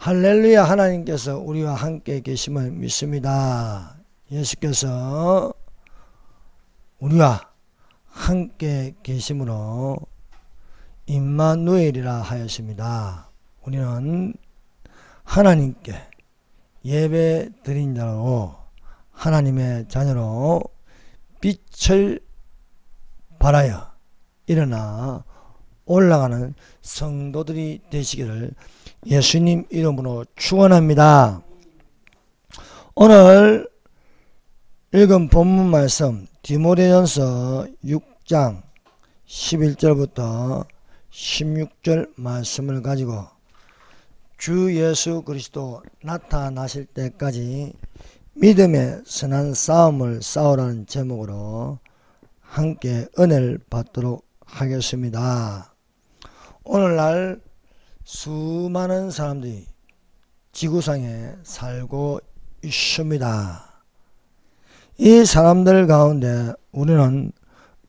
할렐루야. 하나님께서 우리와 함께 계심을 믿습니다. 예수께서 우리와 함께 계심으로 임마누엘이라 하였습니다. 우리는 하나님께 예배 드린 자로 하나님의 자녀로 빛을 발하여 일어나 올라가는 성도들이 되시기를 예수님 이름으로 축원합니다. 오늘 읽은 본문 말씀 디모데전서 6장 11절부터 16절 말씀을 가지고 주 예수 그리스도 나타나실 때까지 믿음의 선한 싸움을 싸우라는 제목으로 함께 은혜를 받도록 하겠습니다. 오늘날 수많은 사람들이 지구상에 살고 있습니다. 이 사람들 가운데 우리는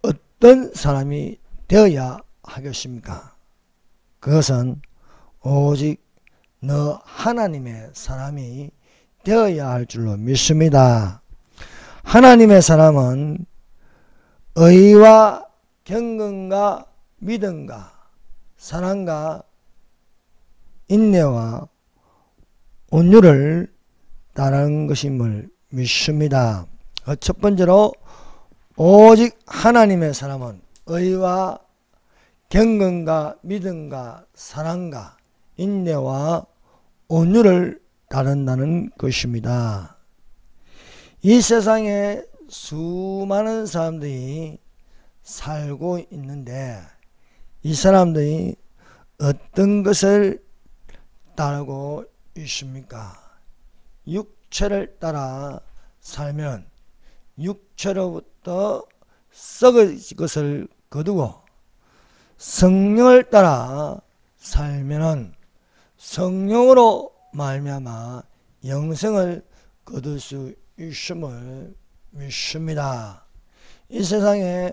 어떤 사람이 되어야 하겠습니까? 그것은 오직 너 하나님의 사람이 되어야 할 줄로 믿습니다. 하나님의 사람은 의와 경건과 믿음과 사랑과 인내와 온유를 따르는 것임을 믿습니다. 첫 번째로 오직 하나님의 사람은 의와 경건과 믿음과 사랑과 인내와 온유를 따른다는 것입니다. 이 세상에 수많은 사람들이 살고 있는데 이 사람들이 어떤 것을 따르고 있습니까? 육체를 따라 살면 육체로부터 썩을 것을 거두고 성령을 따라 살면은 성령으로 말미암아 영생을 거둘 수 있음을 믿습니다. 이 세상에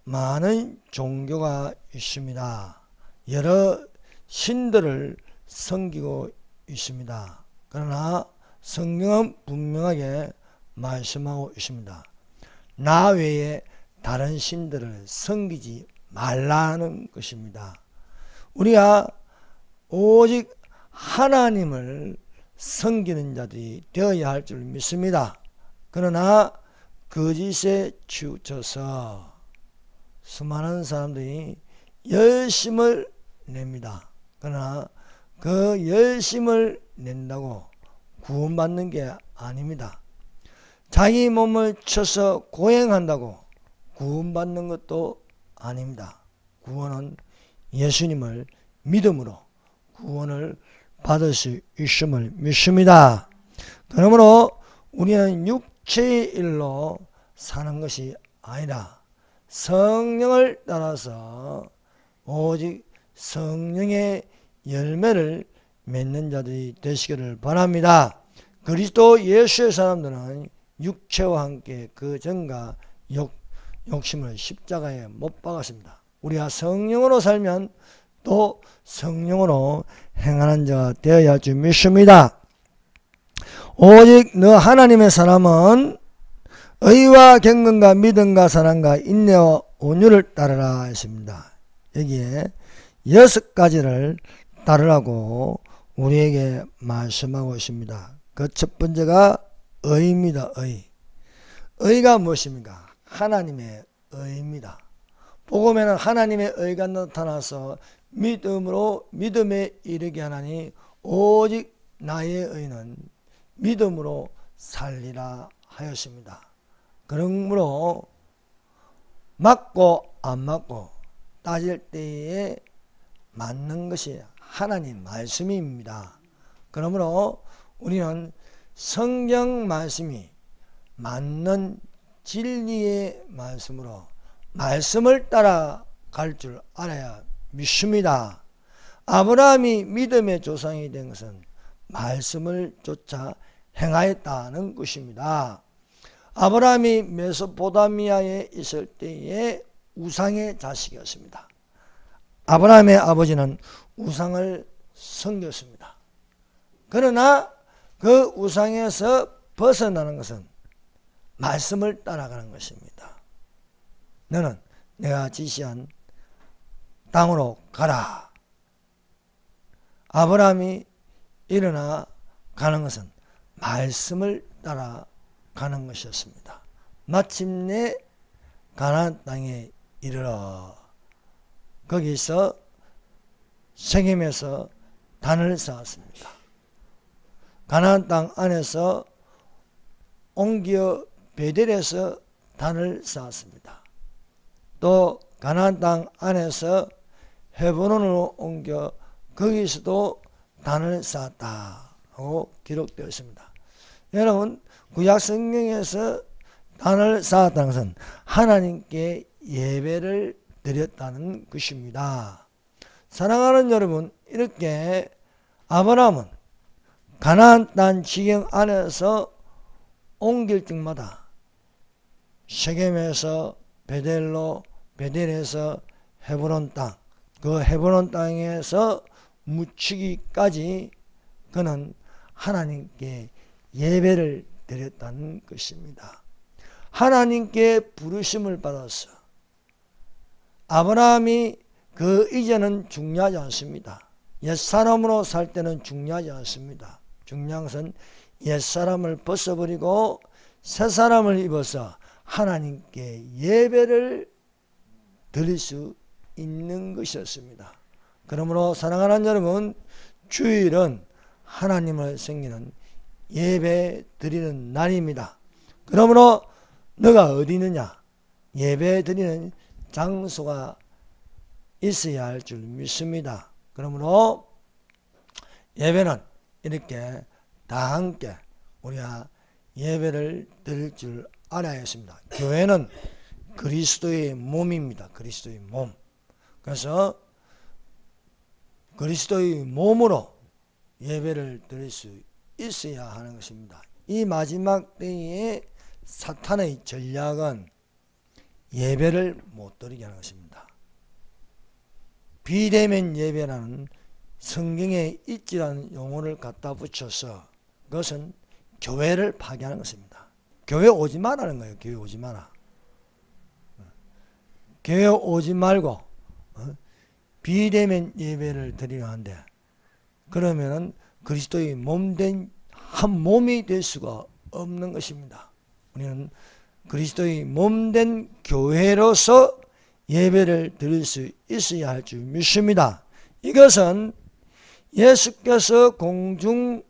많은 종교가 있습니다. 여러 신들을 섬기고 있습니다. 그러나 성경은 분명하게 말씀하고 있습니다. 나 외에 다른 신들을 섬기지 말라는 것입니다. 우리가 오직 하나님을 섬기는 자들이 되어야 할 줄 믿습니다. 그러나 거짓에 치우쳐서 수많은 사람들이 열심을 냅니다. 그러나 그 열심을 낸다고 구원받는 게 아닙니다. 자기 몸을 쳐서 고행한다고 구원받는 것도 아닙니다. 구원은 예수님을 믿음으로 구원을 받을 수 있음을 믿습니다. 그러므로 우리는 육체의 일로 사는 것이 아니라 성령을 따라서 오직 성령의 열매를 맺는 자들이 되시기를 바랍니다. 그리스도 예수의 사람들은 육체와 함께 그 정과 욕심을 십자가에 못 박았습니다. 우리가 성령으로 살면 또 성령으로 행하는 자가 되어야 할 줄 믿습니다. 오직 너 하나님의 사람은 의와 경건과 믿음과 사랑과 인내와 온유를 따르라 했습니다. 여기에 6가지를 따르라고 우리에게 말씀하고 있습니다. 그 첫 번째가 의입니다. 의가 무엇입니까? 하나님의 의입니다. 복음에는 하나님의 의가 나타나서 믿음으로 믿음에 이르게 하나니 오직 나의 의는 믿음으로 살리라 하였습니다. 그러므로 맞고 안 맞고 따질 때에 맞는 것이 하나님 말씀입니다. 그러므로 우리는 성경 말씀이 맞는 진리의 말씀으로 말씀을 따라갈 줄 알아야 믿습니다. 아브라함이 믿음의 조상이 된 것은 말씀을 쫓아 행하였다는 것입니다. 아브라함이 메소포타미아에 있을 때에 우상의 자식이었습니다. 아브라함의 아버지는 우상을 섬겼습니다. 그러나 그 우상에서 벗어나는 것은 말씀을 따라가는 것입니다. 너는 내가 지시한 땅으로 가라. 아브라함이 일어나 가는 것은 말씀을 따라가는 것이었습니다. 마침내 가나안 땅에 이르러 거기서 세겜에서 단을 쌓았습니다. 가나안 땅 안에서 옮겨 베델에서 단을 쌓았습니다. 또 가나안 땅 안에서 헤브론으로 옮겨 거기서도 단을 쌓았다고 기록되어 있습니다. 여러분, 구약 성경에서 단을 쌓았다는 것은 하나님께 예배를 드렸다는 것입니다. 사랑하는 여러분, 이렇게 아브라함은 가나안 땅 지경 안에서 옮길 때마다 세겜에서 베델로, 베델에서 헤브론 땅, 그 헤브론 땅에서 묻히기까지 그는 하나님께 예배를 드렸다는 것입니다. 하나님께 부르심을 받아서 아브라함이 그 이전은 중요하지 않습니다. 옛사람으로 살 때는 중요하지 않습니다. 중요한 것은 옛사람을 벗어버리고 새사람을 입어서 하나님께 예배를 드릴 수 있는 것이었습니다. 그러므로 사랑하는 여러분, 주일은 하나님을 섬기는 예배 드리는 날입니다. 그러므로 너가 어디 있느냐? 예배 드리는 장소가 있어야 할 줄 믿습니다. 그러므로 예배는 이렇게 다 함께 우리가 예배를 드릴 줄 알아야 했습니다. 교회는 그리스도의 몸입니다. 그리스도의 몸. 그래서 그리스도의 몸으로 예배를 드릴 수 있어야 하는 것입니다. 이 마지막 때에 사탄의 전략은 예배를 못 드리게 하는 것입니다. 비대면 예배라는 성경에 있지 않은 용어를 갖다 붙여서 그것은 교회를 파괴하는 것입니다. 교회 오지 말라는 거예요. 교회 오지 마라. 교회 오지 말고 비대면 예배를 드리려 하는데, 그러면은 그리스도의 몸된 한 몸이 될 수가 없는 것입니다. 우리는 그리스도의 몸된 교회로서 예배를 드릴 수 있어야 할 줄 믿습니다. 이것은 예수께서 공중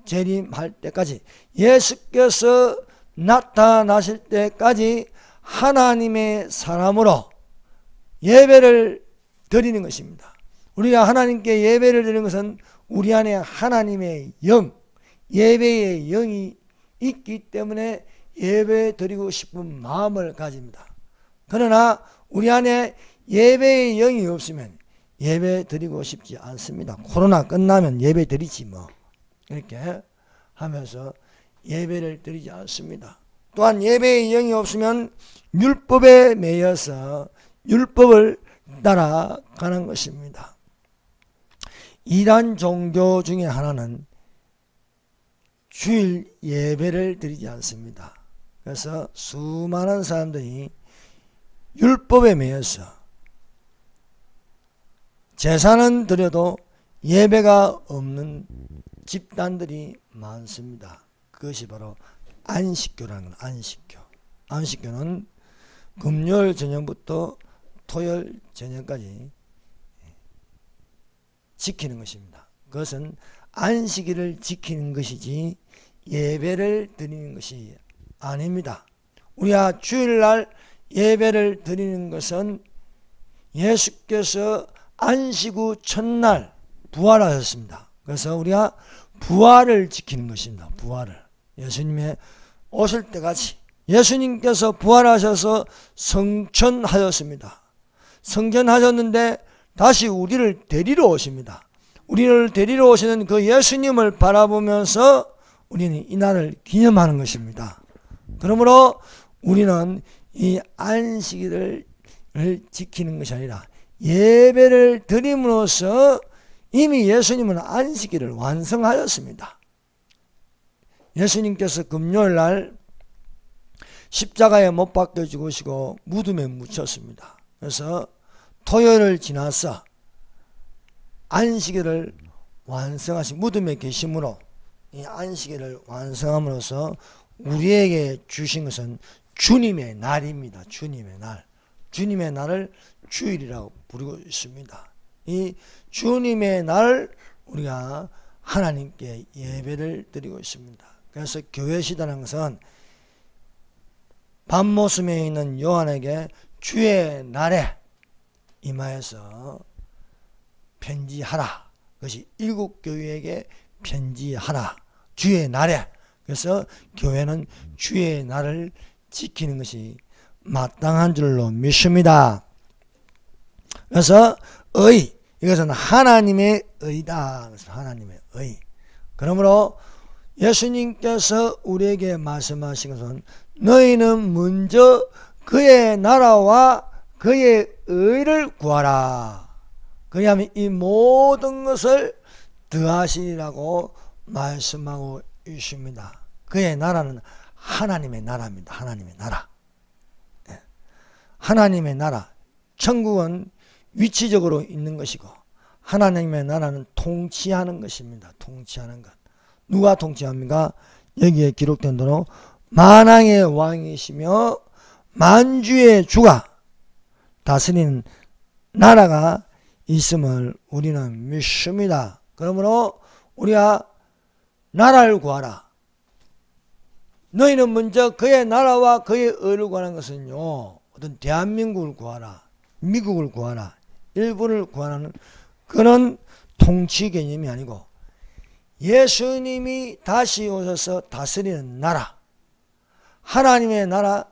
재림할 때까지, 예수께서 나타나실 때까지 하나님의 사람으로 예배를 드리는 것입니다. 우리가 하나님께 예배를 드리는 것은 우리 안에 하나님의 영, 예배의 영이 있기 때문에 예배 드리고 싶은 마음을 가집니다. 그러나 우리 안에 예배의 영이 없으면 예배 드리고 싶지 않습니다. 코로나 끝나면 예배 드리지 뭐. 이렇게 하면서 예배를 드리지 않습니다. 또한 예배의 영이 없으면 율법에 매여서 율법을 따라가는 것입니다. 이단 종교 중에 하나는 주일 예배를 드리지 않습니다. 그래서 수많은 사람들이 율법에 매여서 제사는 드려도 예배가 없는 집단들이 많습니다. 그것이 바로 안식교라는 건 안식교. 안식교는 금요일 저녁부터 토요일 저녁까지 지키는 것입니다. 그것은 안식일을 지키는 것이지 예배를 드리는 것이 아닙니다. 우리가 주일날 예배를 드리는 것은 예수께서 안식 후 첫날 부활하셨습니다. 그래서 우리가 부활을 지키는 것입니다. 부활을. 예수님의 오실 때까지 예수님께서 부활하셔서 성천하셨습니다. 성천하셨는데 다시 우리를 데리러 오십니다. 우리를 데리러 오시는 그 예수님을 바라보면서 우리는 이 날을 기념하는 것입니다. 그러므로 우리는 이 안식일을 지키는 것이 아니라 예배를 드림으로써 이미 예수님은 안식일을 완성하였습니다. 예수님께서 금요일 날 십자가에 못 박혀 죽으시고 무덤에 묻혔습니다. 그래서 토요일을 지나서 안식일을 완성하신 무덤에 계심으로 이 안식일을 완성함으로써 우리에게 주신 것은 주님의 날입니다. 주님의 날. 주님의 날을 주일이라고 부르고 있습니다. 이 주님의 날 우리가 하나님께 예배를 드리고 있습니다. 그래서 교회 시다는 것은 밤모섬에 있는 요한에게 주의 날에 임하여서 편지하라. 그것이 일곱 교회에게 편지하라. 주의 날에. 그래서 교회는 주의 날을 지키는 것이 마땅한 줄로 믿습니다. 그래서 의, 이것은 하나님의 의다. 하나님의 의. 그러므로 예수님께서 우리에게 말씀하신 것은 너희는 먼저 그의 나라와 그의 의를 구하라. 그리하면 이 모든 것을 더하시리라고 말씀하고 있습니다. 그의 나라는 하나님의 나라입니다. 하나님의 나라. 하나님의 나라. 천국은 위치적으로 있는 것이고 하나님의 나라는 통치하는 것입니다. 통치하는 것. 누가 통치합니까? 여기에 기록된 대로 만왕의 왕이시며 만주의 주가 다스리는 나라가 있음을 우리는 믿습니다. 그러므로 우리가 나라를 구하라. 너희는 먼저 그의 나라와 그의 의를 구하는 것은요, 어떤 대한민국을 구하라, 미국을 구하라, 일본을 구하라는 그런 통치 개념이 아니고 예수님이 다시 오셔서 다스리는 나라, 하나님의 나라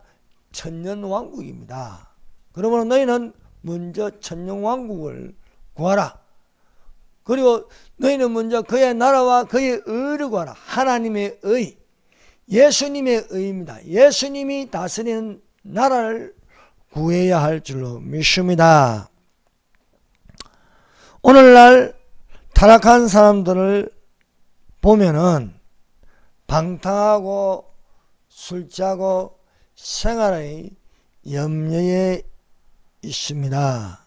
천년왕국입니다. 그러므로 너희는 먼저 천년왕국을 구하라. 그리고 너희는 먼저 그의 나라와 그의 의를 구하라. 하나님의 의, 예수님의 의입니다. 예수님이 다스리는 나라를 구해야 할 줄로 믿습니다. 오늘날 타락한 사람들을 보면은 방탕하고 술 취하고 생활의 염려에 있습니다.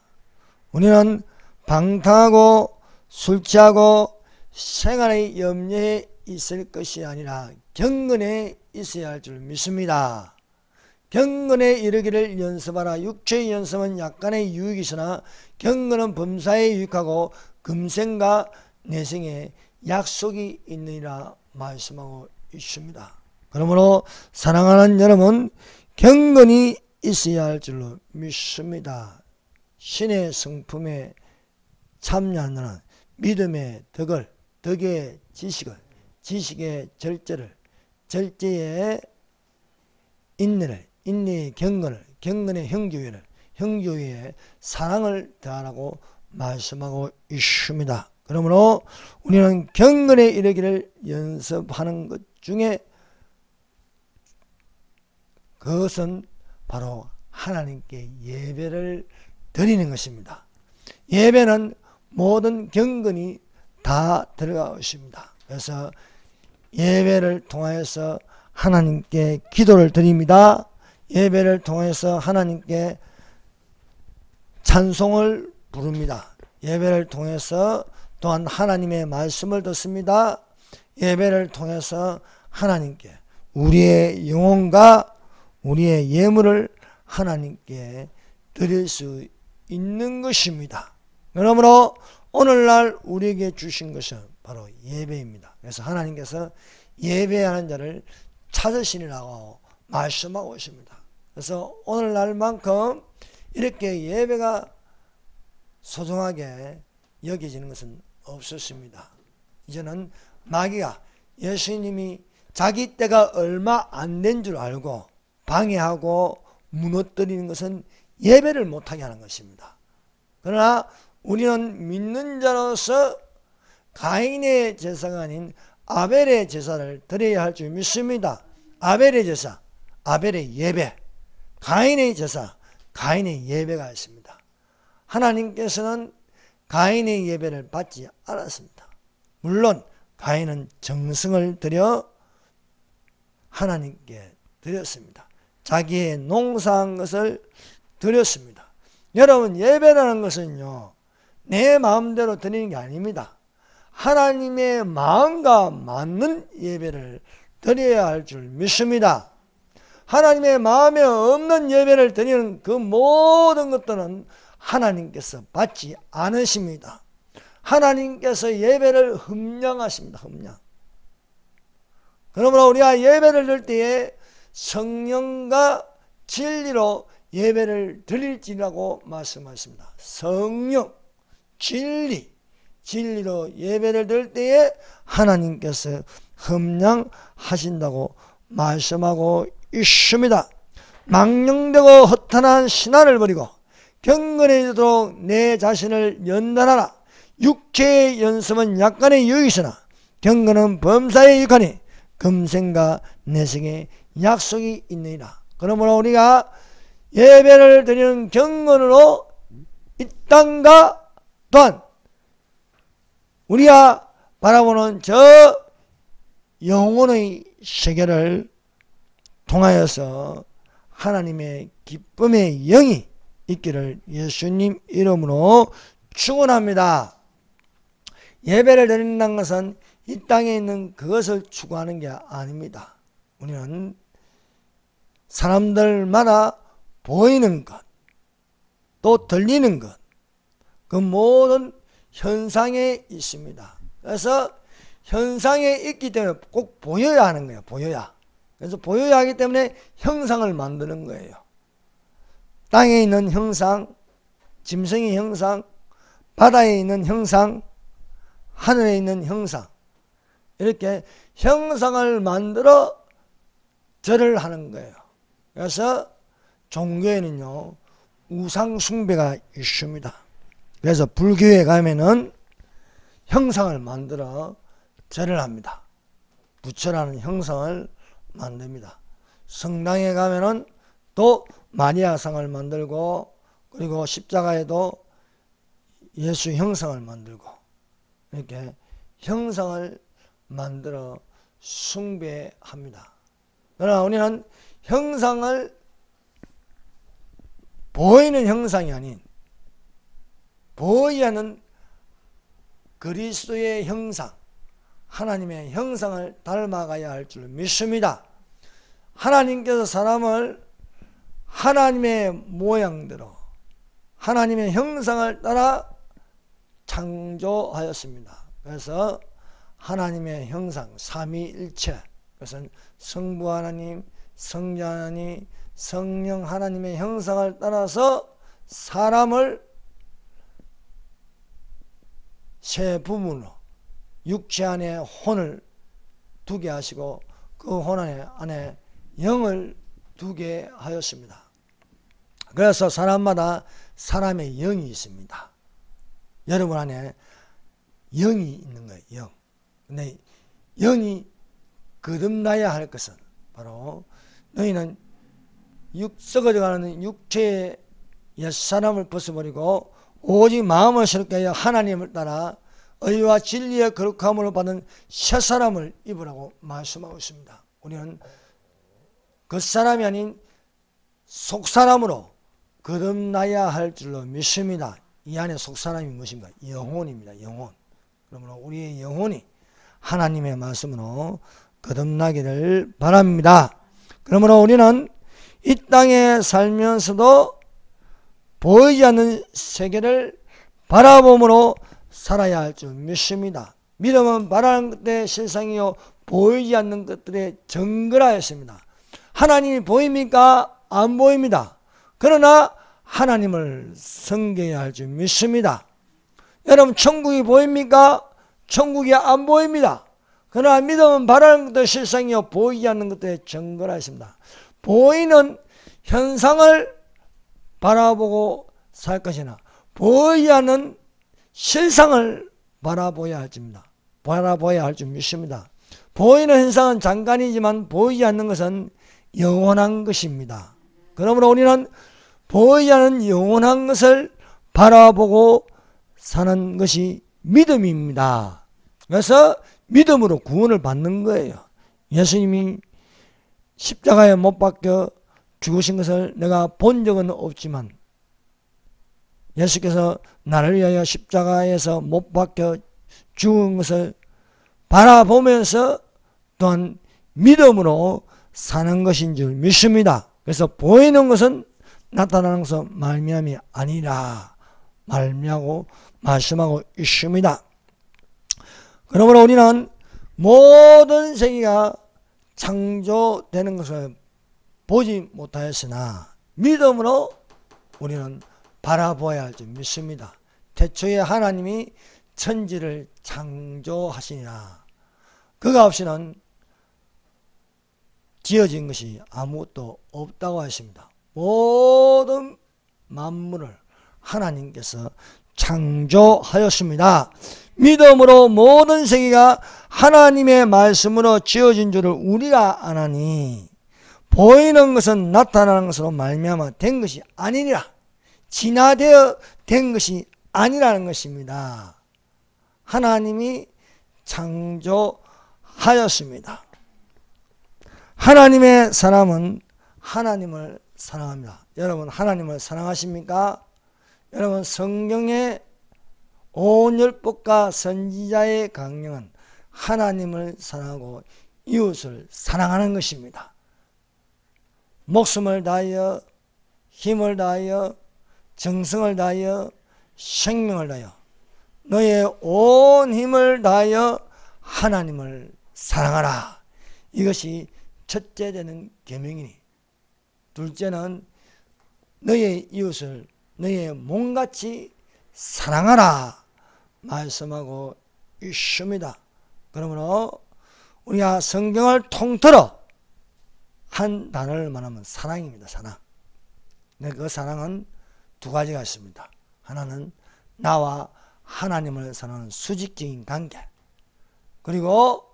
우리는 방탕하고 술 취하고 생활의 염려에 있을 것이 아니라 경건에 있어야 할 줄 믿습니다. 경건에 이르기를 연습하라. 육체의 연습은 약간의 유익이으나 경건은 범사에 유익하고 금생과 내생에 약속이 있느니라 말씀하고 있습니다. 그러므로 사랑하는 여러분, 경건이 있어야 할 줄로 믿습니다. 신의 성품에 참여하는 믿음의 덕을, 덕의 지식을, 지식의 절제를, 절제의 인내를, 인내의 경건을, 경건의 형제회를, 형제회의 사랑을 더하라고 말씀하고 있습니다. 그러므로 우리는 경건에 이르기를 연습하는 것 중에 그것은 바로 하나님께 예배를 드리는 것입니다. 예배는 모든 경건이 다 들어가고 있습니다. 그래서 예배를 통하여서 하나님께 기도를 드립니다. 예배를 통해서 하나님께 찬송을 부릅니다. 예배를 통해서 또한 하나님의 말씀을 듣습니다. 예배를 통해서 하나님께 우리의 영혼과 우리의 예물을 하나님께 드릴 수 있는 것입니다. 그러므로 오늘날 우리에게 주신 것은 바로 예배입니다. 그래서 하나님께서 예배하는 자를 찾으시리라고 말씀하고 있습니다. 그래서 오늘날만큼 이렇게 예배가 소중하게 여겨지는 것은 없었습니다. 이제는 마귀가 예수님이 자기 때가 얼마 안 된 줄 알고 방해하고 무너뜨리는 것은 예배를 못하게 하는 것입니다. 그러나 우리는 믿는 자로서 가인의 제사가 아닌 아벨의 제사를 드려야 할 줄 믿습니다. 아벨의 제사, 아벨의 예배, 가인의 제사, 가인의 예배가 있습니다. 하나님께서는 가인의 예배를 받지 않았습니다. 물론 가인은 정성을 들여 하나님께 드렸습니다. 자기의 농사한 것을 드렸습니다. 여러분, 예배라는 것은요, 내 마음대로 드리는 게 아닙니다. 하나님의 마음과 맞는 예배를 드려야 할 줄 믿습니다. 하나님의 마음에 없는 예배를 드리는 그 모든 것들은 하나님께서 받지 않으십니다. 하나님께서 예배를 흠량하십니다. 흠량. 그러므로 우리가 예배를 드릴 때에 성령과 진리로 예배를 드릴지라고 말씀하십니다. 성령, 진리로 예배를 드릴 때에 하나님께서 흠량하신다고 말씀하고 있습니다. 망령되고 허탄한 신화를 버리고 경건해지도록 내 자신을 연단하라. 육체의 연습은 약간의 유익이으나 경건은 범사에 유익하니 금생과 내생에 약속이 있느니라. 그러므로 우리가 예배를 드리는 경건으로 이 땅과 또한 우리가 바라보는 저 영혼의 세계를 통하여서 하나님의 기쁨의 영이 있기를 예수님 이름으로 축원합니다. 예배를 드린다는 것은 이 땅에 있는 그것을 추구하는 게 아닙니다. 우리는 사람들마다 보이는 것, 또 들리는 것, 그 모든 현상에 있습니다. 그래서 현상에 있기 때문에 꼭 보여야 하는 거예요. 보여야. 그래서 보여야 하기 때문에 형상을 만드는 거예요. 땅에 있는 형상, 짐승의 형상, 바다에 있는 형상, 하늘에 있는 형상, 이렇게 형상을 만들어 절을 하는 거예요. 그래서 종교에는요, 우상 숭배가 있습니다. 그래서 불교에 가면은 형상을 만들어 절을 합니다. 부처라는 형상을 만듭니다. 성당에 가면은 또 마리아상을 만들고, 그리고 십자가에도 예수 형상을 만들고, 이렇게 형상을 만들어 숭배합니다. 그러나 우리는 형상을 보이는 형상이 아닌 보이지 않는 그리스도의 형상, 하나님의 형상을 닮아가야 할 줄 믿습니다. 하나님께서 사람을 하나님의 모양대로 하나님의 형상을 따라 창조하였습니다. 그래서 하나님의 형상, 삼위일체, 그것은 성부 하나님, 성자 하나님, 성령 하나님의 형상을 따라서 사람을 세 부분으로 육체 안에 혼을 두게 하시고 그 혼 안에 영을 두게 하였습니다. 그래서 사람마다 사람의 영이 있습니다. 여러분 안에 영이 있는 거예요. 영. 근데 영이 거듭나야 할 것은 바로 너희는 썩어져가는 육체의 옛사람을 벗어버리고 오직 마음을 새롭게 하여 하나님을 따라 의와 진리의 거룩함으로 받은 새사람을 입으라고 말씀하고 있습니다. 우리는 겉사람이 아닌 속사람으로 거듭나야 할 줄로 믿습니다. 이 안에 속사람이 무엇입니까? 영혼입니다. 영혼. 그러므로 우리의 영혼이 하나님의 말씀으로 거듭나기를 바랍니다. 그러므로 우리는 이 땅에 살면서도 보이지 않는 세계를 바라봄으로 살아야 할 줄 믿습니다. 믿음은 바라는 것들의 실상이요 보이지 않는 것들의 정거라였습니다. 하나님이 보입니까? 안 보입니다. 그러나 하나님을 섬겨야 할 줄 믿습니다. 여러분, 천국이 보입니까? 천국이 안 보입니다. 그러나 믿음은 바라는 것들의 실상이요 보이지 않는 것들의 정거라였습니다. 보이는 현상을 바라보고 살 것이나 보이지 않는 실상을 바라봐야 할 줄 믿습니다. 보이는 현상은 잠깐이지만 보이지 않는 것은 영원한 것입니다. 그러므로 우리는 보이지 않는 영원한 것을 바라보고 사는 것이 믿음입니다. 그래서 믿음으로 구원을 받는 거예요. 예수님이 십자가에 못 박혀 죽으신 것을 내가 본 적은 없지만 예수께서 나를 위하여 십자가에서 못 박혀 죽은 것을 바라보면서 또한 믿음으로 사는 것인 줄 믿습니다. 그래서 보이는 것은 나타나는 것은 말미암이 아니라 말미암고 말씀하고 있습니다. 그러므로 우리는 모든 세계가 창조되는 것을 보지 못하였으나 믿음으로 우리는 바라보아야 할 줄 믿습니다. 태초에 하나님이 천지를 창조하시니라. 그가 없이는 지어진 것이 아무것도 없다고 하십니다. 모든 만물을 하나님께서 창조하였습니다. 믿음으로 모든 세계가 하나님의 말씀으로 지어진 줄을 우리가 아나니 보이는 것은 나타나는 것으로 말미암아 된 것이 아니니라. 진화되어 된 것이 아니라는 것입니다. 하나님이 창조하였습니다. 하나님의 사람은 하나님을 사랑합니다. 여러분 하나님을 사랑하십니까? 여러분 성경의 온 율법과 선지자의 강령은 하나님을 사랑하고 이웃을 사랑하는 것입니다. 목숨을 다하여 힘을 다하여 정성을 다하여 생명을 다하여 너의 온 힘을 다하여 하나님을 사랑하라. 이것이 첫째 되는 계명이니 둘째는 너의 이웃을 너의 몸같이 사랑하라 말씀하고 있습니다. 그러므로 우리가 성경을 통틀어 한 단어를 말하면 사랑입니다. 사랑. 그 사랑은 두 가지가 있습니다. 하나는 나와 하나님을 사랑하는 수직적인 관계, 그리고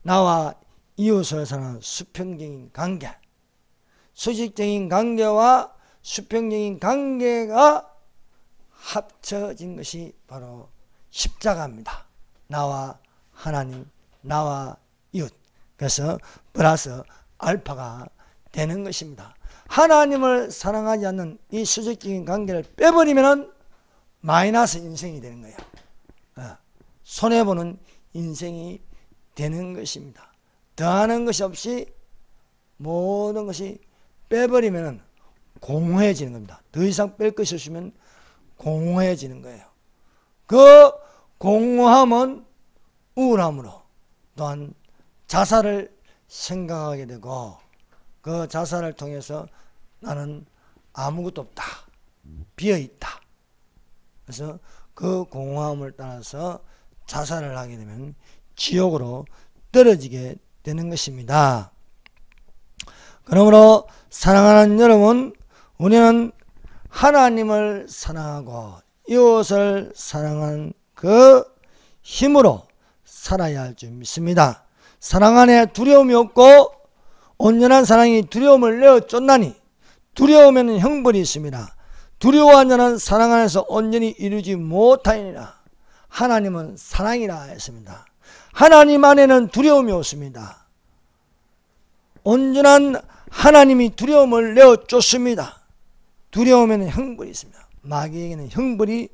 나와 이웃을 사랑하는 수평적인 관계. 수직적인 관계와 수평적인 관계가 합쳐진 것이 바로 십자가입니다. 나와 하나님, 나와 이웃. 그래서 플러스 알파가 되는 것입니다. 하나님을 사랑하지 않는 이 수직적인 관계를 빼버리면 마이너스 인생이 되는 거예요. 손해보는 인생이 되는 것입니다. 더하는 것이 없이 모든 것이 빼버리면 공허해지는 겁니다. 더 이상 뺄 것이 없으면 공허해지는 거예요. 그 공허함은 우울함으로 또한 자살을 생각하게 되고 그 자살을 통해서 나는 아무것도 없다. 비어있다. 그래서 그 공허함을 따라서 자살을 하게 되면 지옥으로 떨어지게 되는 것입니다. 그러므로 사랑하는 여러분, 우리는 하나님을 사랑하고 이웃을 사랑하는 그 힘으로 살아야 할 줄 믿습니다. 사랑 안에 두려움이 없고 온전한 사랑이 두려움을 내어 쫓나니 두려움에는 형벌이 있습니다. 두려워한 자는 사랑 안에서 온전히 이루지 못하니라. 하나님은 사랑이라 했습니다. 하나님 안에는 두려움이 없습니다. 온전한 하나님이 두려움을 내어 쫓습니다. 두려움에는 형벌이 있습니다. 마귀에게는 형벌이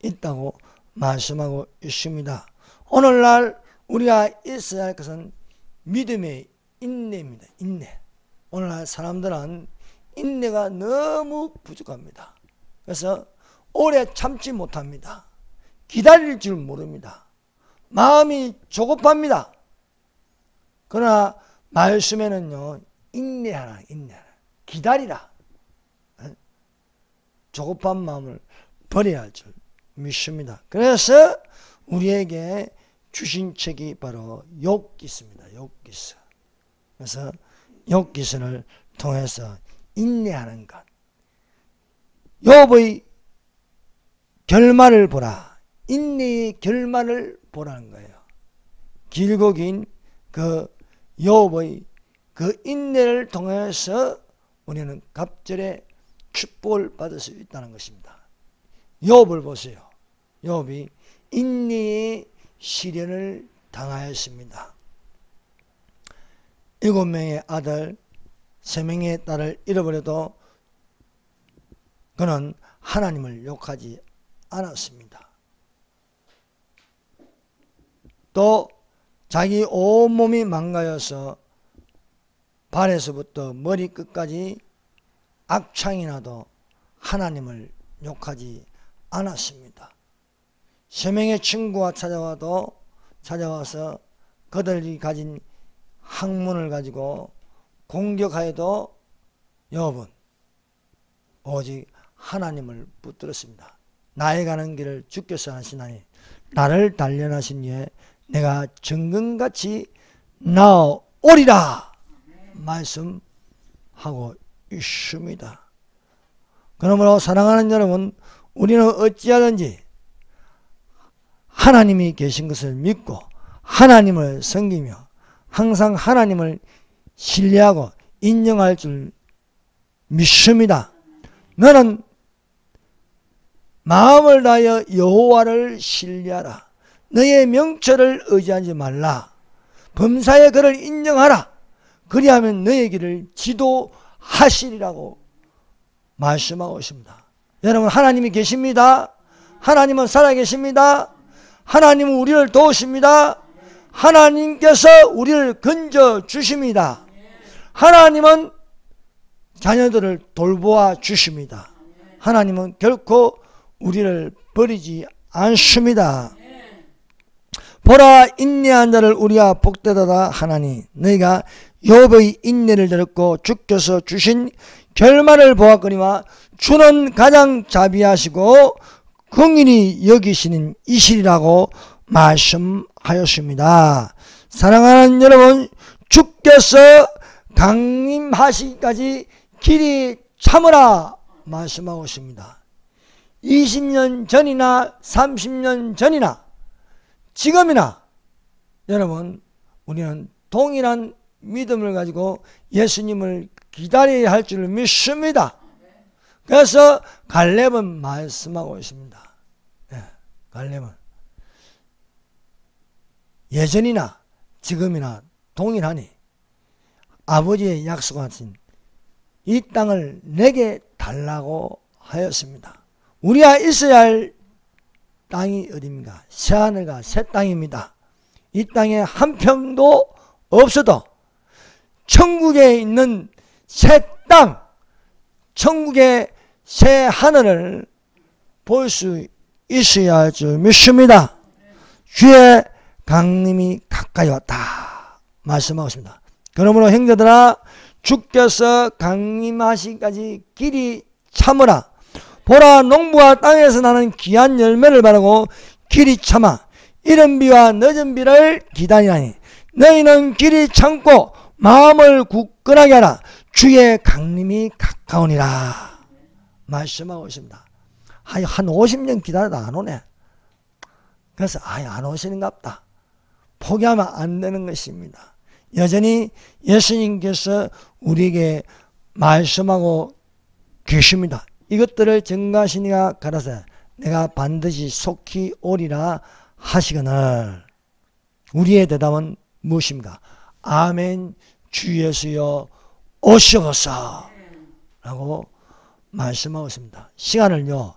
있다고 말씀하고 있습니다. 오늘날 우리가 있어야 할 것은 믿음의 인내입니다. 인내. 오늘날 사람들은 인내가 너무 부족합니다. 그래서 오래 참지 못합니다. 기다릴 줄 모릅니다. 마음이 조급합니다. 그러나 말씀에는요, 인내하라, 인내하라. 기다리라. 조급한 마음을 버려야 할 줄 믿습니다. 그래서 우리에게 주신 책이 바로 욥기서입니다. 욥기서. 그래서 욥기서를 통해서 인내하는 것. 욥의 결말을 보라. 인내의 결말을 보라는 거예요. 길고 긴 그 욥의 그 인내를 통해서 우리는 갑절의 축복을 받을 수 있다는 것입니다. 욥을 보세요. 욥이 인내의 시련을 당하였습니다. 7명의 아들 3명의 딸을 잃어버려도 그는 하나님을 욕하지 않았습니다. 또 자기 온몸이 망가져서 발에서부터 머리끝까지 악창이 나도 하나님을 욕하지 않았습니다. 3명의 친구가 찾아와서 그들이 가진 학문을 가지고 공격하여도 욥은 오직 하나님을 붙들었습니다. 나의 가는 길을 주께서 하시나니 나를 단련하신 이에 내가 정금같이 나아오리라 말씀하고 있습니다. 그러므로 사랑하는 여러분, 우리는 어찌하든지 하나님이 계신 것을 믿고 하나님을 섬기며 항상 하나님을 신뢰하고 인정할 줄 믿습니다. 너는 마음을 다하여 여호와를 신뢰하라. 너의 명철을 의지하지 말라. 범사에 그를 인정하라. 그리하면 너의 길을 지도하시리라고 말씀하고 있습니다. 여러분, 하나님이 계십니다. 하나님은 살아계십니다. 하나님은 우리를 도우십니다. 하나님께서 우리를 건져주십니다. 하나님은 자녀들을 돌보아 주십니다. 하나님은 결코 우리를 버리지 않습니다. 보라, 인내한 자를 우리가 복되도다 하나니 너희가 욥의 인내를 들었고 주께서 주신 결말을 보았거니와 주는 가장 자비하시고 긍휼히 여기시는 이시리라고 말씀하였습니다. 사랑하는 여러분, 주께서 강림하시기까지 길이 참으라 말씀하고 있습니다. 20년 전이나 30년 전이나 지금이나 여러분, 우리는 동일한 믿음을 가지고 예수님을 기다려야 할 줄 믿습니다. 그래서 갈렙은 말씀하고 있습니다. 갈렙은 예전이나 지금이나 동일하니 아버지의 약속하신 이 땅을 내게 달라고 하였습니다. 우리가 있어야 할 땅이 어디입니까? 새하늘과 새 땅입니다. 이 땅에 한 평도 없어도 천국에 있는 새 땅, 천국의 새 하늘을 볼 수 있어야 할 줄 믿습니다. 주의 강림이 가까이 왔다 말씀하고 있습니다. 그러므로 형제들아, 주께서 강림하시기까지 길이 참으라. 보라, 농부가 땅에서 나는 귀한 열매를 바라고 길이 참아 이른 비와 늦은 비를 기다리나니 너희는 길이 참고 마음을 굳건하게 하라. 주의 강림이 가까우니라 말씀하고 있습니다. 한 50년 기다려도 안 오네. 그래서 안 오시는갑다. 포기하면 안 되는 것입니다. 여전히 예수님께서 우리에게 말씀하고 계십니다. 이것들을 증거하시니가 가라사 내가 반드시 속히 오리라 하시거늘. 우리의 대답은 무엇입니까? 아멘, 주 예수여 오시옵소서 라고 말씀하고 있습니다. 시간을요,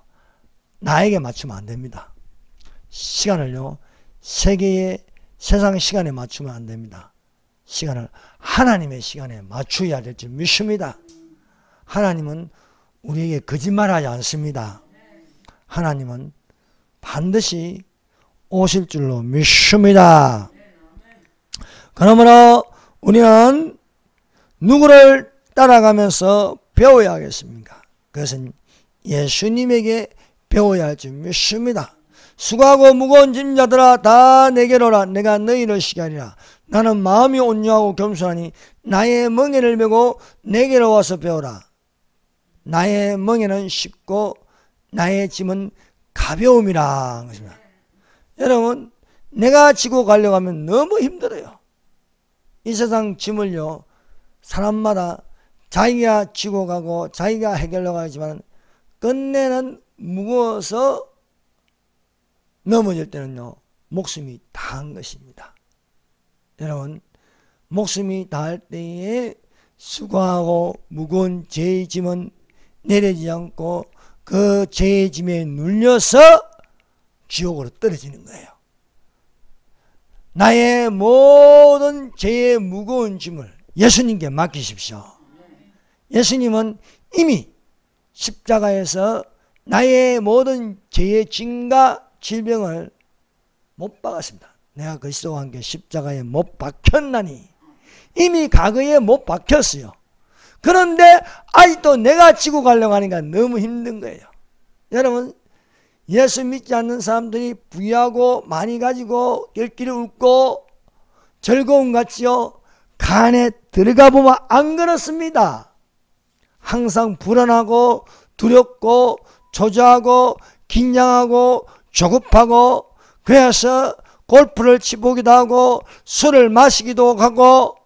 나에게 맞추면 안 됩니다. 시간을요, 세상 시간에 맞추면 안 됩니다. 시간을 하나님의 시간에 맞춰야 될 줄 믿습니다. 하나님은 우리에게 거짓말하지 않습니다. 하나님은 반드시 오실 줄로 믿습니다. 그러므로 우리는 누구를 따라가면서 배워야 하겠습니까? 그것은 예수님에게 배워야 할 줄 믿습니다. 수고하고 무거운 짐자들아 다 내게로 오라. 내가 너희를 쉬게 하리라. 나는 마음이 온유하고 겸손하니 나의 멍에를 메고 내게로 와서 배우라. 나의 멍에는 쉽고 나의 짐은 가벼움이라. 여러분, 내가 지고 가려고 하면 너무 힘들어요. 이 세상 짐을요, 사람마다 자기가 지고 가고 자기가 해결하려고 하지만 끝내는 무거워서 넘어질 때는요, 목숨이 다한 것입니다. 여러분, 목숨이 다할 때에 수고하고 무거운 죄의 짐은 내리지 않고 그 죄의 짐에 눌려서 지옥으로 떨어지는 거예요. 나의 모든 죄의 무거운 짐을 예수님께 맡기십시오. 예수님은 이미 십자가에서 나의 모든 죄의 짐과 질병을 못 박았습니다. 내가 그리스도와 함께 십자가에 못 박혔나니, 이미 과거에 못 박혔어요. 그런데 아직도 내가 지고 가려고 하니까 너무 힘든 거예요. 여러분, 예수 믿지 않는 사람들이 부유하고 많이 가지고 열길을 웃고 즐거움 같지요. 간에 들어가 보면 안 그렇습니다. 항상 불안하고 두렵고 초조하고 긴장하고 조급하고, 그래서 골프를 치보기도 하고 술을 마시기도 하고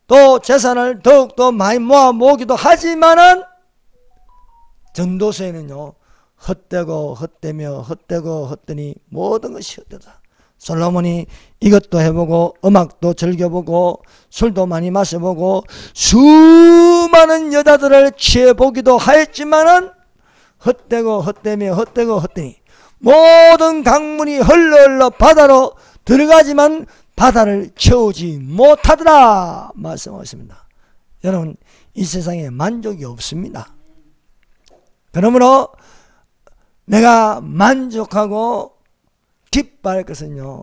또 재산을 더욱더 많이 모아 모으기도 하지만은 전도서에는요, 헛되고 헛되며 헛되고 헛되니 모든 것이 헛되다. 솔로몬이 이것도 해보고 음악도 즐겨보고 술도 많이 마셔보고 수많은 여자들을 취해보기도 하였지만은 헛되고 헛되며 헛되고 헛되니 모든 강물이 흘러 바다로 들어가지만 바다를 채우지 못하더라 말씀하십니다. 여러분, 이 세상에 만족이 없습니다. 그러므로 내가 만족하고 기뻐할 것은요,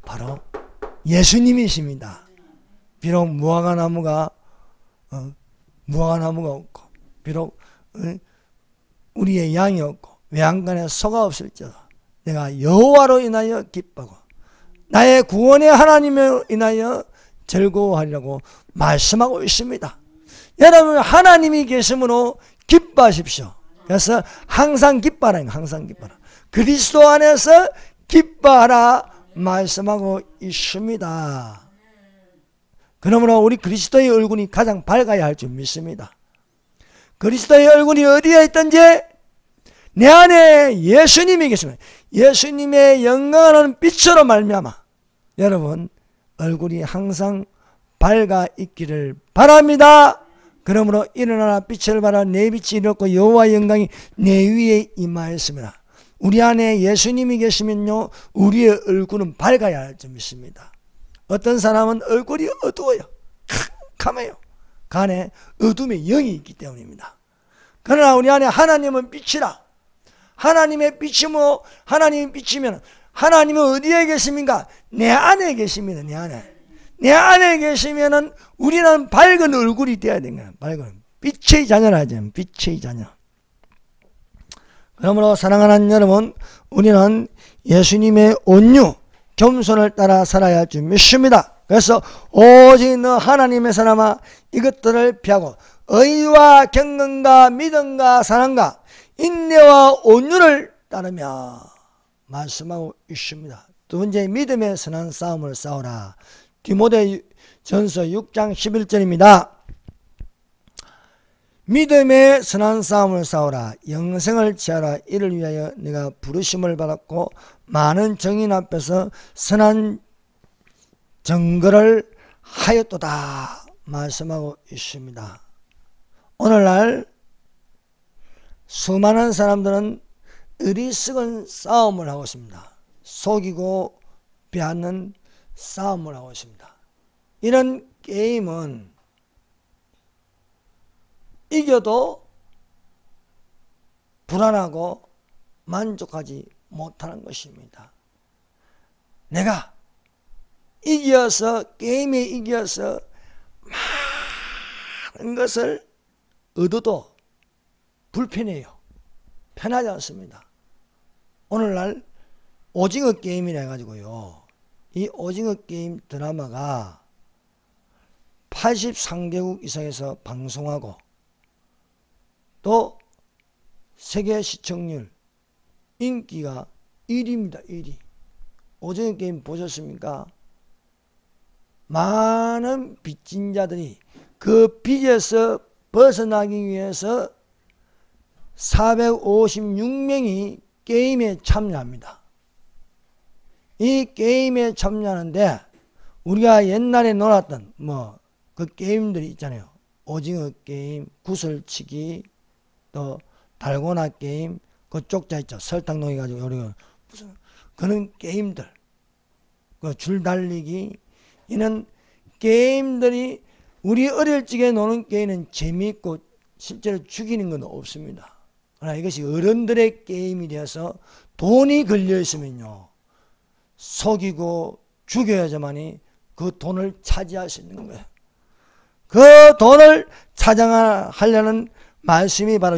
바로 예수님이십니다. 비록 무화과나무가 없고, 비록 우리의 양이 없고 외양간에 소가 없을지라도 내가 여호와로 인하여 기뻐하고 나의 구원의 하나님을 인하여 즐거워하리라고 말씀하고 있습니다. 여러분, 하나님이 계심으로 기뻐하십시오. 그래서 항상 기뻐하라, 항상 기뻐하라. 그리스도 안에서 기뻐하라 말씀하고 있습니다. 그러므로 우리 그리스도의 얼굴이 가장 밝아야 할 줄 믿습니다. 그리스도의 얼굴이 어디에 있든지 내 안에 예수님이 계시면 예수님의 영광하는 빛으로 말미암아 여러분 얼굴이 항상 밝아 있기를 바랍니다. 그러므로 일어나라 빛을 발하 내 빛이 이렇고 여호와의 영광이 내 위에 임하였습니다. 우리 안에 예수님이 계시면요, 우리의 얼굴은 밝아야 할 줄 믿습니다. 어떤 사람은 얼굴이 어두워요. 캄캄해요. 그 안에 어둠의 영이 있기 때문입니다. 그러나 우리 안에 하나님은 빛이라. 하나님의 빛이면, 하나님이 빛이면 하나님은 어디에 계십니까? 내 안에 계십니다. 내 안에. 내 안에 계시면은 우리는 밝은 얼굴이 되어야 되는 거예요. 밝은 빛의 자녀라 하죠. 빛의 자녀. 그러므로 사랑하는 여러분, 우리는 예수님의 온유, 겸손을 따라 살아야 할 줄 믿습니다. 그래서 오직 너 하나님의 사람아 이것들을 피하고 의와 경건과 믿음과 사랑과 인내와 온유를 따르며 말씀하고 있습니다. 두 번째, 믿음의 선한 싸움을 싸우라. 디모데전서 6장 11절입니다. 믿음의 선한 싸움을 싸우라. 영생을 취하라. 이를 위하여 네가 부르심을 받았고 많은 정인 앞에서 선한 증거를 하였도다 말씀하고 있습니다. 오늘날 수많은 사람들은 어리석은 싸움을 하고 있습니다. 속이고 빼앗는 싸움을 하고 있습니다. 이런 게임은 이겨도 불안하고 만족하지 못하는 것입니다. 내가 이겨서, 게임에 이겨서 많은 것을 얻어도 불편해요. 편하지 않습니다. 오늘날 오징어 게임이라 해가지고요, 이 오징어 게임 드라마가 83개국 이상에서 방송하고 또 세계 시청률 인기가 1위입니다. 1위. 오징어 게임 보셨습니까? 많은 빚진자들이 그 빚에서 벗어나기 위해서 456명이 게임에 참여합니다. 이 게임에 참여하는데 우리가 옛날에 놀았던 그 게임들이 있잖아요. 오징어 게임, 구슬치기, 또 달고나 게임, 그 쪽자 있죠. 설탕 녹여가지고 우리가 무슨 그런 게임들, 그 줄 달리기, 이런 게임들이 우리 어릴 적에 노는 게임은 재미있고 실제로 죽이는 건 없습니다. 그러나 이것이 어른들의 게임이 되어서 돈이 걸려 있으면요, 속이고 죽여야지만이 그 돈을 차지할 수 있는 거예요. 그 돈을 차지하려는 말씀이 바로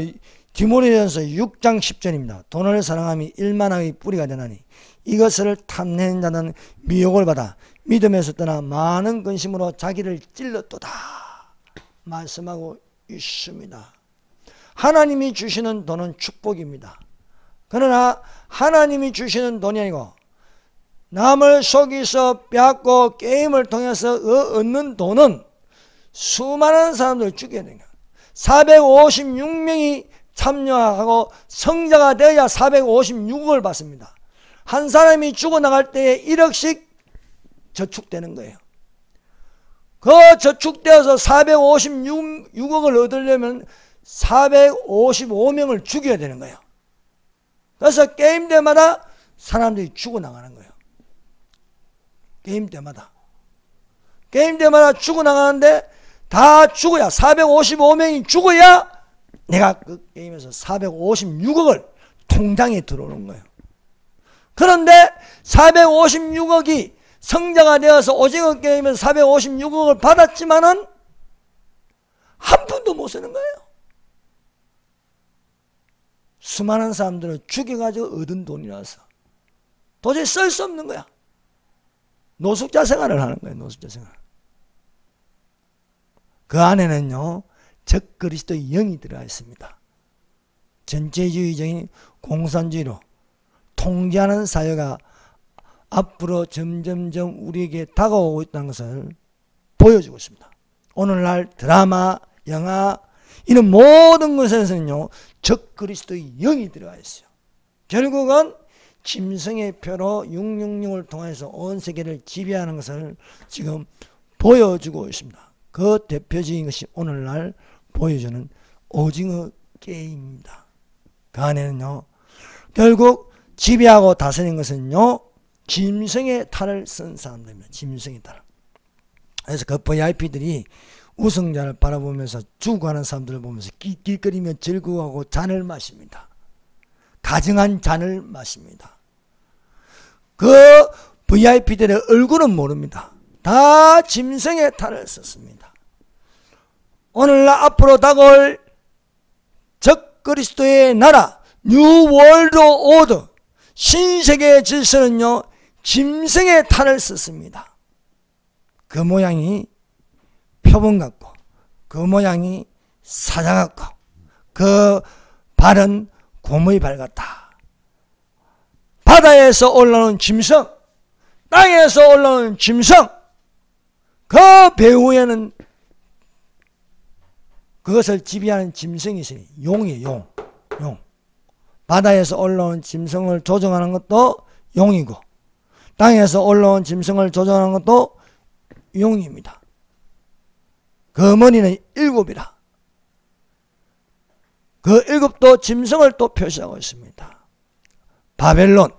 디모데전서 6장 10절입니다. 돈을 사랑함이 일만함의 뿌리가 되나니 이것을 탐내는 자는 미혹을 받아 믿음에서 떠나 많은 근심으로 자기를 찔렀도다 말씀하고 있습니다. 하나님이 주시는 돈은 축복입니다. 그러나 하나님이 주시는 돈이 아니고 남을 속이서 빼앗고 게임을 통해서 얻는 돈은 수많은 사람들을 죽여야 됩니다. 456명이 참여하고 성자가 되어야 456억을 받습니다. 한 사람이 죽어나갈 때에 1억씩 저축되는 거예요. 그 저축되어서 456억을 얻으려면 455명을 죽여야 되는 거예요. 그래서 게임 때마다 사람들이 죽어나가는 거예요. 게임 때마다 죽어나가는데 다 죽어야 455명이 죽어야 내가 그 게임에서 456억을 통장에 들어오는 거예요. 그런데 456억이 성자가 되어서 오징어 게임에서 456억을 받았지만은 한 푼도 못 쓰는 거예요. 수많은 사람들을 죽여가지고 얻은 돈이라서 도저히 쓸 수 없는 거야. 노숙자 생활을 하는 거예요. 노숙자 생활. 그 안에는요, 적그리스도의 영이 들어가 있습니다. 전체주의적인 공산주의로 통제하는 사회가 앞으로 점점점 우리에게 다가오고 있다는 것을 보여주고 있습니다. 오늘날 드라마, 영화 이런 모든 것에서는요, 적그리스도의 영이 들어가 있어요. 결국은 짐승의 표로 666을 통해서 온 세계를 지배하는 것을 지금 보여주고 있습니다. 그 대표적인 것이 오늘날 보여주는 오징어 게임입니다. 그 안에는요, 결국 지배하고 다스리는 것은요, 짐승의 탈을 쓴 사람들입니다. 짐승의 탈. 그래서 그 VIP들이 우승자를 바라보면서 죽어가는 사람들을 보면서 낄낄거리며 즐거워하고 잔을 마십니다. 가증한 잔을 마십니다. 그 VIP들의 얼굴은 모릅니다. 다 짐승의 탈을 썼습니다. 오늘날 앞으로 다가올 적그리스도의 나라 뉴 월드 오더 신세계의 질서는요, 짐승의 탈을 썼습니다. 그 모양이 표범 같고 그 모양이 사자 같고 그 발은 곰의 발 같다. 바다에서 올라오는 짐승, 땅에서 올라오는 짐승, 그 배후에는 그것을 지배하는 짐승이 있어요. 용이에요. 용. 바다에서 올라온 짐승을 조종하는 것도 용이고 땅에서 올라온 짐승을 조종하는 것도 용입니다. 그 머리는 7이라. 그 7도 짐승을 또 표시하고 있습니다. 바벨론.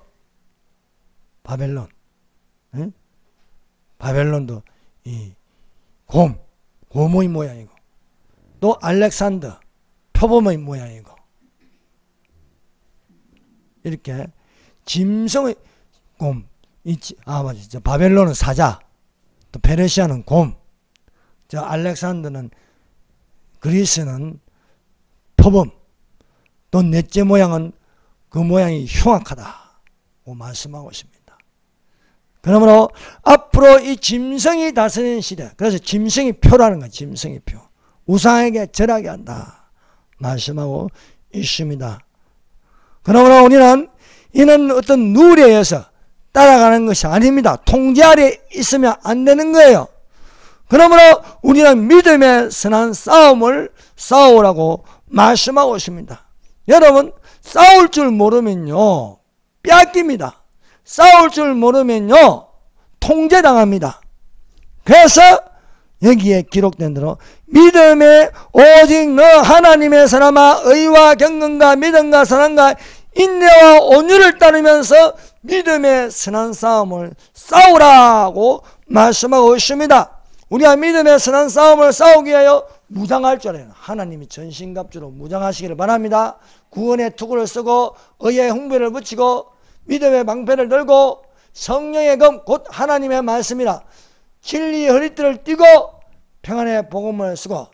응? 바벨론도 이 곰의 모양이고 또 알렉산더, 표범의 모양이고 이렇게 짐승의 곰, 맞아. 바벨론은 사자, 또 페르시아는 곰, 저 알렉산더는 그리스는 표범, 또 넷째 모양은 그 모양이 흉악하다고 말씀하고 있습니다. 그러므로 앞으로 이 짐승이 다스리는 시대, 그래서 짐승이 표라는 거예요. 짐승이 표. 우상에게 절하게 한다 말씀하고 있습니다. 그러므로 우리는 이는 어떤 룰에 의해서 따라가는 것이 아닙니다. 통제 아래 있으면 안 되는 거예요. 그러므로 우리는 믿음의 선한 싸움을 싸우라고 말씀하고 있습니다. 여러분, 싸울 줄 모르면요 뺏깁니다. 싸울 줄 모르면요 통제당합니다. 그래서 여기에 기록된 대로 믿음에 오직 너 하나님의 사람아 의와 경건과 믿음과 사랑과 인내와 온유를 따르면서 믿음의 선한 싸움을 싸우라고 말씀하고 있습니다. 우리가 믿음의 선한 싸움을 싸우기 위하여 무장할 줄 알아요. 하나님이 전신갑주로 무장하시기를 바랍니다. 구원의 투구를 쓰고 의의 홍배를 붙이고 믿음의 방패를 들고 성령의 검 곧 하나님의 말씀이라 진리의 허리띠를 띠고 평안의 복음을 쓰고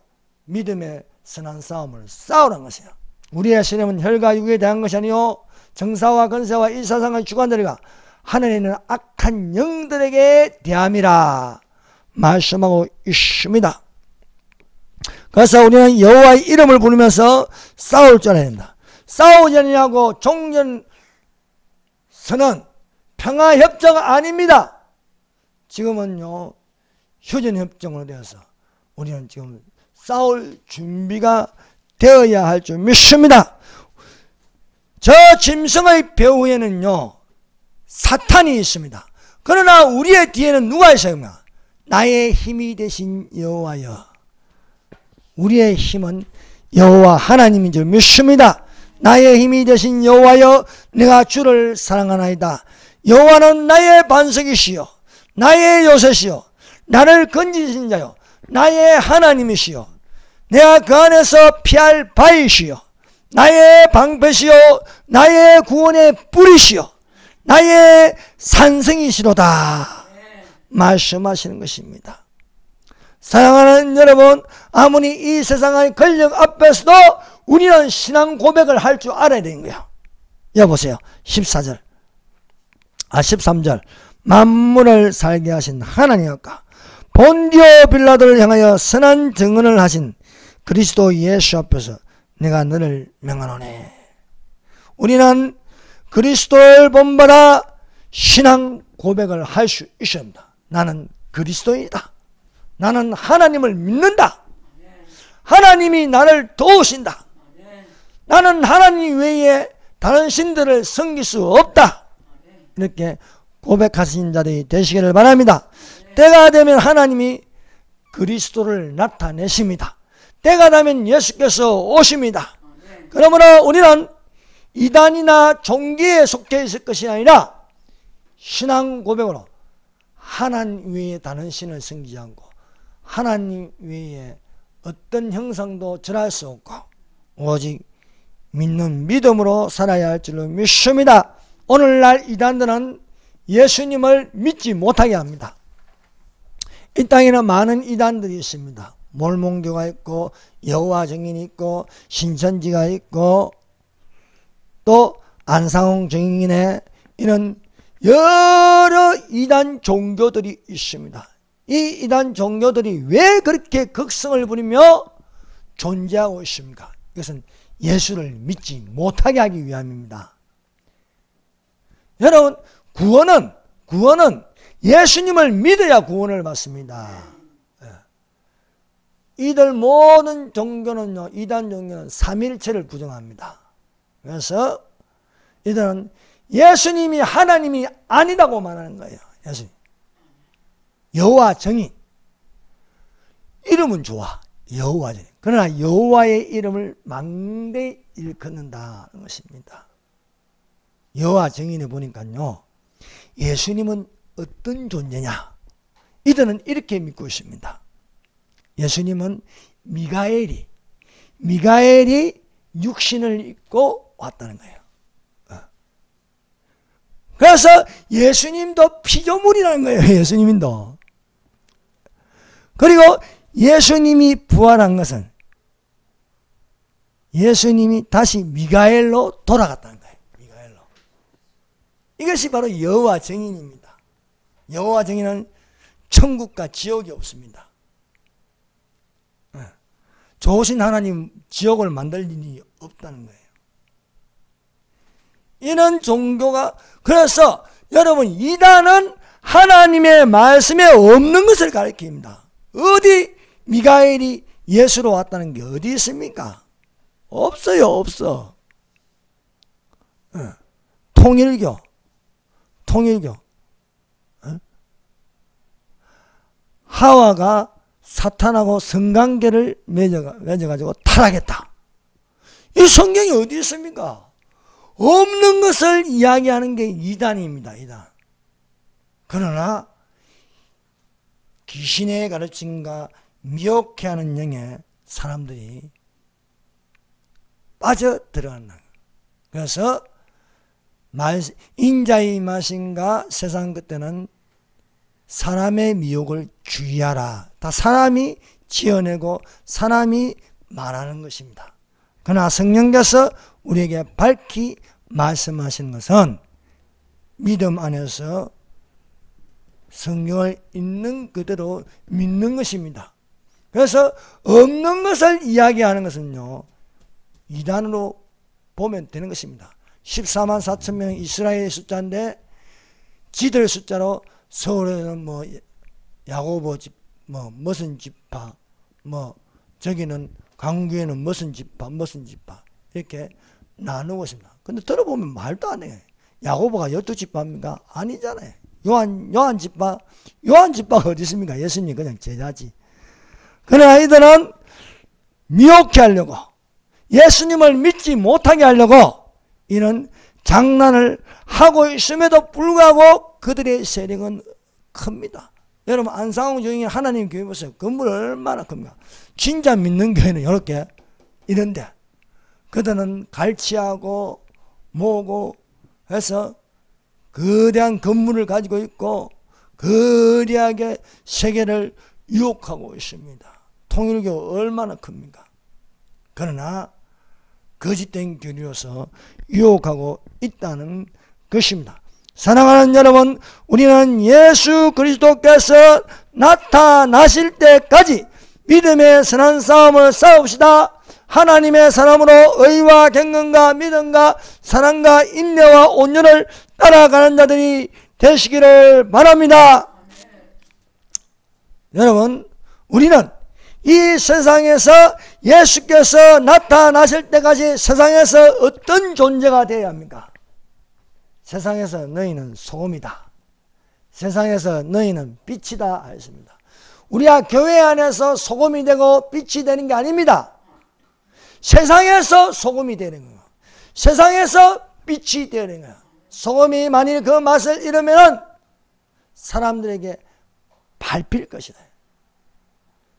믿음의 선한 싸움을 싸우라는 것이에요. 우리의 신념은 혈과 육에 대한 것이 아니요 정사와 권세와 이 세상의 주관들이가 하늘에 있는 악한 영들에게 대함이라 말씀하고 있습니다. 그래서 우리는 여호와의 이름을 부르면서 싸울 줄 알아야 된다. 싸우지 아니하고 종전선언 평화협정 아닙니다. 지금은요 휴전협정으로 되어서 우리는 지금 싸울 준비가 되어야 할 줄 믿습니다. 저 짐승의 배후에는요 사탄이 있습니다. 그러나 우리의 뒤에는 누가 있어요? 나의 힘이 되신 여호와여. 우리의 힘은 여호와 하나님인 줄 믿습니다. 나의 힘이 되신 여호와여 내가 주를 사랑하나이다. 여호와는 나의 반석이시여 나의 요새시여 나를 건지신 자여 나의 하나님이시여 내가 그 안에서 피할 바위시여 나의 방패시여 나의 구원의 뿌리시여 나의 산성이시로다 말씀하시는 것입니다. 사랑하는 여러분, 아무리 이 세상의 권력 앞에서도 우리는 신앙 고백을 할 줄 알아야 되는 거예요. 여보세요. 13절 만물을 살게 하신 하나님과 본디오 빌라도를 향하여 선한 증언을 하신 그리스도 예수 앞에서 내가 너를 명하노니. 우리는 그리스도를 본받아 신앙 고백을 할 수 있어야 합니다. 나는 그리스도이다. 나는 하나님을 믿는다. 하나님이 나를 도우신다. 나는 하나님 외에 다른 신들을 섬길 수 없다. 이렇게 고백하신 자들이 되시기를 바랍니다. 때가 되면 하나님이 그리스도를 나타내십니다. 때가 되면 예수께서 오십니다. 그러므로 우리는 이단이나 종교에 속해 있을 것이 아니라 신앙 고백으로 하나님 외에 다른 신을 섬기지 않고 하나님 외에 어떤 형상도 절할 수 없고 오직 믿는 믿음으로 살아야 할 줄로 믿습니다. 오늘날 이단들은 예수님을 믿지 못하게 합니다. 이 땅에는 많은 이단들이 있습니다. 몰몬교가 있고 여호와 증인이 있고 신천지가 있고 또 안상홍 증인의 이런 여러 이단 종교들이 있습니다. 이 이단 종교들이 왜 그렇게 극성을 부리며 존재하고 있습니까? 이것은 예수를 믿지 못하게 하기 위함입니다. 여러분, 구원은 예수님을 믿어야 구원을 받습니다. 이들 모든 종교는요, 이단 종교는 삼일체를 부정합니다. 그래서 이들은 예수님이 하나님이 아니다고 말하는 거예요. 예수님. 여호와 정인. 이름은 좋아. 여호와 정인. 그러나 여호와의 이름을 망대히 일컫는다는 것입니다. 여호와 정인에 보니까요, 예수님은 어떤 존재냐? 이들은 이렇게 믿고 있습니다. 예수님은 미가엘이 육신을 입고 왔다는 거예요. 그래서 예수님도 피조물이라는 거예요. 예수님도. 그리고 예수님이 부활한 것은 예수님이 다시 미가엘로 돌아갔다는 거예요. 미가엘로. 이것이 바로 여호와 증인입니다. 여호와 증인은 천국과 지옥이 없습니다. 좋으신 하나님 지옥을 만들 일이 없다는 거예요. 이런 종교가, 그래서 여러분, 이단은 하나님의 말씀에 없는 것을 가르칩니다. 어디 미가엘이 예수로 왔다는 게 어디 있습니까? 없어요. 없어. 통일교. 하와가 사탄하고 성관계를 맺어가지고 타락했다. 이 성경이 어디 있습니까? 없는 것을 이야기하는 게 이단입니다. 이단. 그러나 귀신의 가르침과 미혹해하는 영에 사람들이 빠져들어간다. 그래서 인자의 마신과 세상 끝에는 사람의 미혹을 주의하라. 다 사람이 지어내고 사람이 말하는 것입니다. 그러나 성령께서 우리에게 밝히 말씀하시는 것은 믿음 안에서 성경을 있는 그대로 믿는 것입니다. 그래서 없는 것을 이야기하는 것은요, 이단으로 보면 되는 것입니다. 14만 4천 명 이스라엘의 숫자인데 지들 숫자로 서울에는 뭐 야고보 집, 뭐 무슨 지파, 뭐 저기는 강구에는 무슨 지파 이렇게 나누고 있습니다. 근데 들어보면 말도 안 해. 야고보가 12지파입니까? 아니잖아요. 요한 지파가 어디 있습니까? 예수님 그냥 제자지. 그러나 이들은 미혹해 하려고, 예수님을 믿지 못하게 하려고 이는 장난을 하고 있음에도 불구하고 그들의 세력은 큽니다. 여러분 안상홍 교인이 하나님 교회 보세요. 건물 얼마나 큽니까? 진짜 믿는 교회는 이렇게 이런데 그들은 갈취하고 뭐고 해서 거대한 건물을 가지고 있고 거대하게 세계를 유혹하고 있습니다. 통일교 얼마나 큽니까? 그러나 거짓된 교리로서 유혹하고 있다는 것입니다. 사랑하는 여러분, 우리는 예수 그리스도께서 나타나실 때까지 믿음의 선한 싸움을 싸웁시다. 하나님의 사람으로 의와 경건과 믿음과 사랑과 인내와 온유를 따라가는 자들이 되시기를 바랍니다. 여러분, 우리는 이 세상에서 예수께서 나타나실 때까지 세상에서 어떤 존재가 되어야 합니까? 세상에서 너희는 소금이다. 세상에서 너희는 빛이다 하였습니다. 우리가 교회 안에서 소금이 되고 빛이 되는 게 아닙니다. 세상에서 소금이 되는 거예요. 세상에서 빛이 되는 거예요. 소금이 만일 그 맛을 잃으면 사람들에게 밟힐 것이다.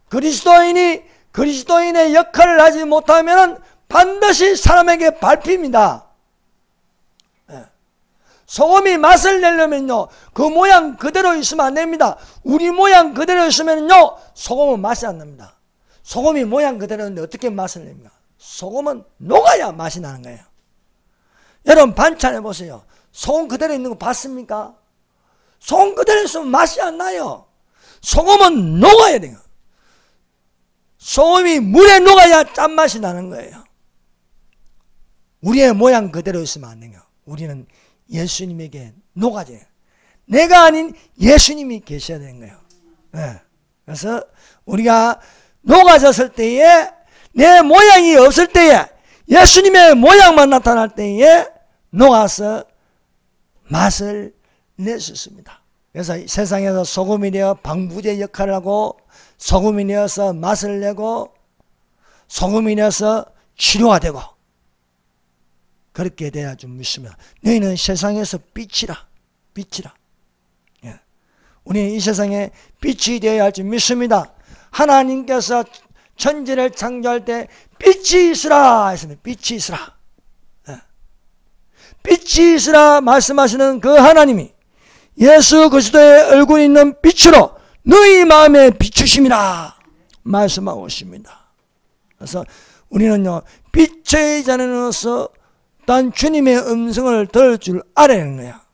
그리스도인이 그리스도인의 역할을 하지 못하면 반드시 사람에게 밟힙니다. 소금이 맛을 내려면요, 그 모양 그대로 있으면 안 됩니다. 우리 모양 그대로 있으면요, 소금은 맛이 안 납니다. 소금이 모양 그대로인데 어떻게 맛을 냅니까? 소금은 녹아야 맛이 나는 거예요. 여러분 반찬해 보세요. 소금 그대로 있는 거 봤습니까? 소금 그대로 있으면 맛이 안 나요. 소금은 녹아야 돼요. 소금이 물에 녹아야 짠맛이 나는 거예요. 우리의 모양 그대로 있으면 안 돼요. 우리는 예수님에게 녹아져요. 내가 아닌 예수님이 계셔야 되는 거예요. 네. 그래서 우리가 녹아졌을 때에, 내 모양이 없을 때에, 예수님의 모양만 나타날 때에 녹아서 맛을 낼 수 있습니다. 그래서 세상에서 소금이 되어 방부제 역할을 하고, 소금이 되어서 맛을 내고, 소금이 되어서 치료가 되고, 그렇게 돼야 좀 믿습니다. 너희는 세상에서 빛이라. 예. 우리는 이 세상에 빛이 되어야 할 줄 믿습니다. 하나님께서 천지를 창조할 때 빛이 있으라 했습니다. 빛이 있으라. 예. 빛이 있으라 말씀하시는 그 하나님이 예수 그리스도의 얼굴이 있는 빛으로 너희 마음에 비추심이라 말씀하고 있습니다. 그래서 우리는요, 빛의 자녀로서 단 주님의 음성을 들을 줄 알아야 하는 거야.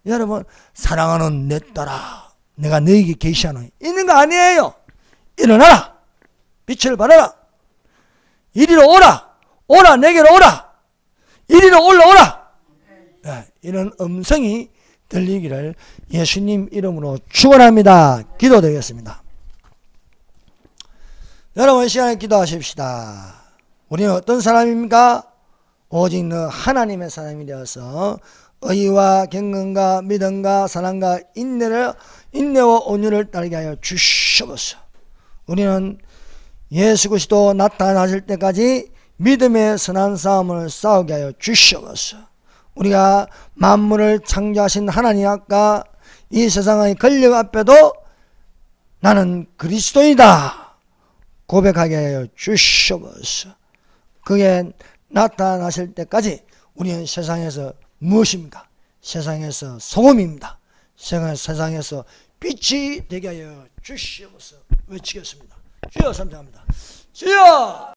여러분, 사랑하는 내 딸아, 내가 너에게 계시하노니 있는 거 아니에요. 일어나라. 빛을 발하라. 이리로 오라. 내게로 오라. 이리로 올라오라. 네, 이런 음성이 들리기를 예수님 이름으로 축원합니다. 기도드리겠습니다. 여러분, 이 시간에 기도하십시다. 우리는 어떤 사람입니까? 오직 너 하나님의 사람이 되어서 의와 경건과 믿음과 사랑과 인내와 온유를 따르게 하여 주시옵소서. 우리는 예수 그리스도 나타나실 때까지 믿음의 선한 싸움을 싸우게 하여 주시옵소서. 우리가 만물을 창조하신 하나님 앞과 이 세상의 권력 앞에도 나는 그리스도이다 고백하게 하여 주시옵소서. 그게 나타나실 때까지 우리는 세상에서 무엇입니까? 세상에서 소금입니다. 세상에서 빛이 되게 하여 주시옵소서. 외치겠습니다. 주여, 감사합니다. 주여!